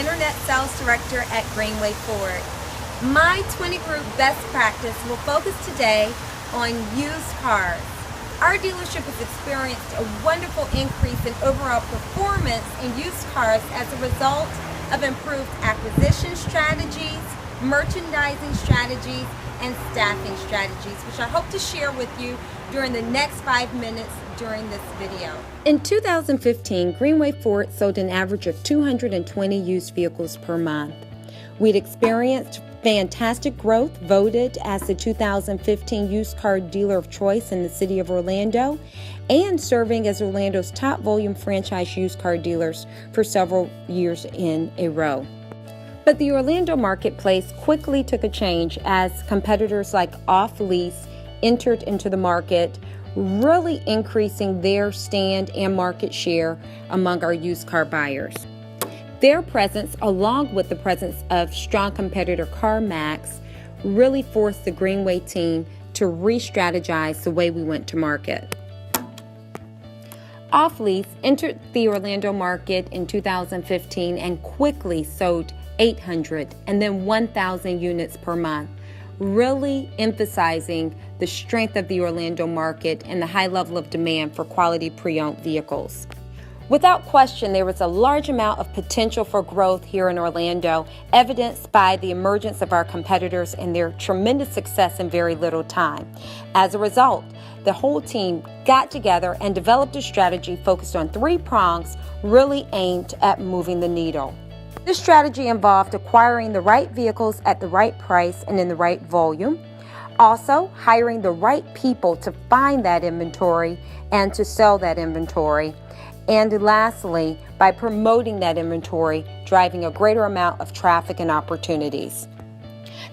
Internet Sales Director at Greenway Ford. My 20 Group Best Practice will focus today on used cars. Our dealership has experienced a wonderful increase in overall performance in used cars as a result of improved acquisition strategies, merchandising strategies, and staffing strategies, which I hope to share with you during the next 5 minutes during this video. In 2015, Greenway Ford sold an average of 220 used vehicles per month. We'd experienced fantastic growth, voted as the 2015 used car dealer of choice in the city of Orlando, and serving as Orlando's top volume franchise used car dealers for several years in a row. But the Orlando marketplace quickly took a change as competitors like Off Lease entered into the market, really increasing their stand and market share among our used car buyers. Their presence, along with the presence of strong competitor CarMax, really forced the Greenway team to re-strategize the way we went to market. Off Lease entered the Orlando market in 2015 and quickly sold 800 and then 1,000 units per month, really emphasizing the strength of the Orlando market and the high level of demand for quality pre-owned vehicles. Without question, there was a large amount of potential for growth here in Orlando, evidenced by the emergence of our competitors and their tremendous success in very little time. As a result, the whole team got together and developed a strategy focused on 3 prongs, really aimed at moving the needle. This strategy involved acquiring the right vehicles at the right price and in the right volume, also hiring the right people to find that inventory and to sell that inventory, and lastly, by promoting that inventory, driving a greater amount of traffic and opportunities.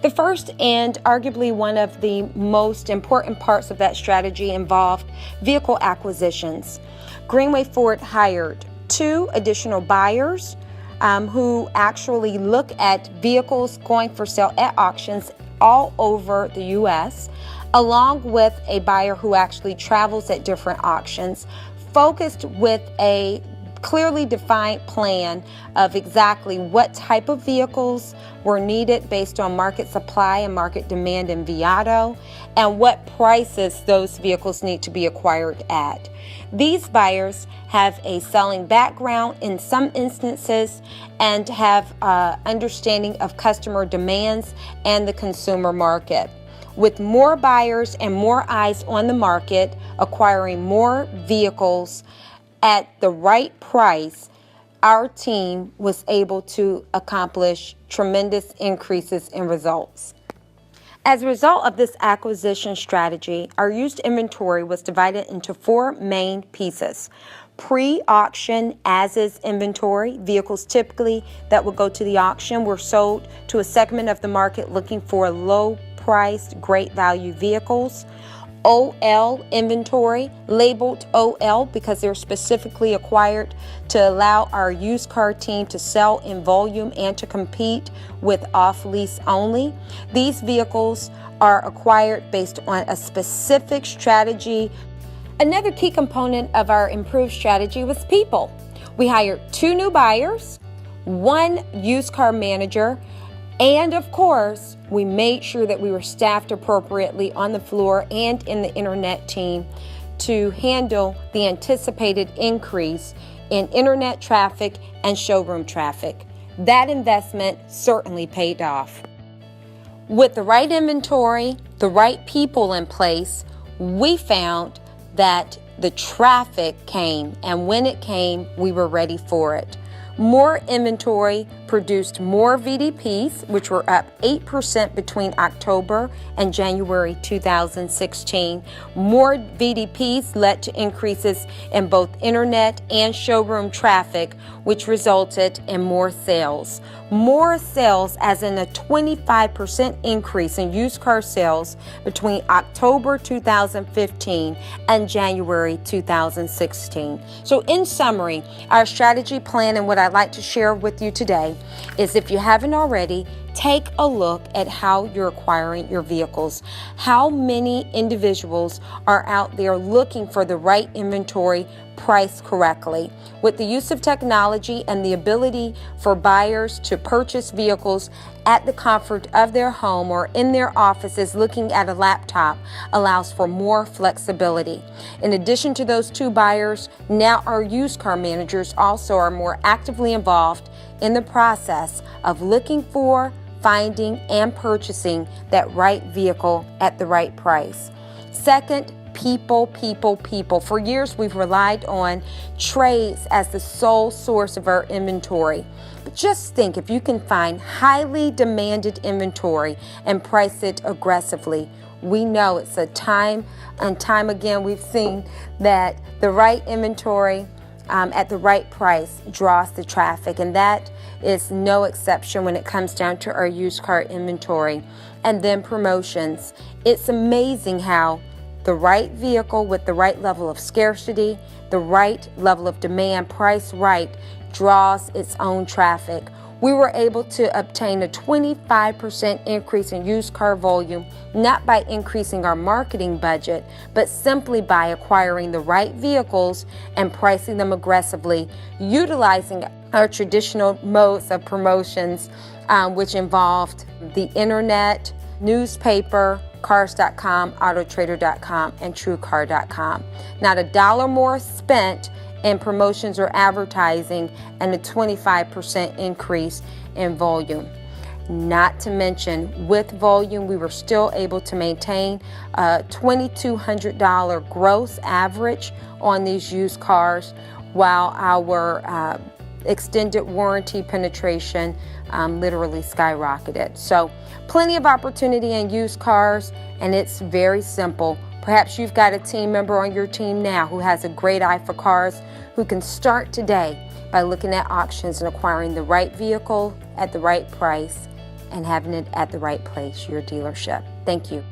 The first and arguably one of the most important parts of that strategy involved vehicle acquisitions. Greenway Ford hired 2 additional buyers who actually look at vehicles going for sale at auctions all over the U.S., along with a buyer who actually travels at different auctions, focused with a clearly defined plan of exactly what type of vehicles were needed based on market supply and market demand in Viato, and what prices those vehicles need to be acquired at. These buyers have a selling background in some instances and have understanding of customer demands and the consumer market. With more buyers and more eyes on the market, acquiring more vehicles at the right price, our team was able to accomplish tremendous increases in results. As a result of this acquisition strategy, our used inventory was divided into 4 main pieces. Pre-auction as-is inventory, vehicles typically that would go to the auction were sold to a segment of the market looking for low-priced, great value vehicles. OL inventory, labeled OL because they're specifically acquired to allow our used car team to sell in volume and to compete with off-lease only. These vehicles are acquired based on a specific strategy. Another key component of our improved strategy was people. We hired 2 new buyers, 1 used car manager, and of course, we made sure that we were staffed appropriately on the floor and in the internet team to handle the anticipated increase in internet traffic and showroom traffic. That investment certainly paid off. With the right inventory, the right people in place, we found that the traffic came, and when it came, we were ready for it. More inventory produced more VDPs, which were up 8% between October and January 2016. More VDPs led to increases in both internet and showroom traffic, which resulted in more sales. More sales, as in a 25% increase in used car sales between October 2015 and January 2016. So in summary, our strategy plan and what I'd like to share with you today is, if you haven't already, Take a look at how you're acquiring your vehicles. How many individuals are out there looking for the right inventory priced correctly? With the use of technology and the ability for buyers to purchase vehicles at the comfort of their home or in their offices looking at a laptop allows for more flexibility. In addition to those two buyers, now our used car managers also are more actively involved in the process of looking for, finding, and purchasing that right vehicle at the right price. Second, people. For years, we've relied on trades as the sole source of our inventory. But just think, if you can find highly demanded inventory and price it aggressively, we know it's a time and time again we've seen that the right inventory at the right price draws the traffic, and that is no exception when it comes down to our used car inventory. And then promotions. It's amazing how the right vehicle with the right level of scarcity, the right level of demand, priced right, draws its own traffic. We were able to obtain a 25% increase in used car volume, not by increasing our marketing budget, but simply by acquiring the right vehicles and pricing them aggressively, utilizing our traditional modes of promotions, which involved the internet, newspaper, cars.com, autotrader.com, and truecar.com. Not a dollar more spent in promotions or advertising, and a 25% increase in volume. Not to mention, with volume, we were still able to maintain a $2,200 gross average on these used cars, while our extended warranty penetration literally skyrocketed. So plenty of opportunity in used cars, and it's very simple. Perhaps you've got a team member on your team now who has a great eye for cars, who can start today by looking at auctions and acquiring the right vehicle at the right price and having it at the right place, your dealership. Thank you.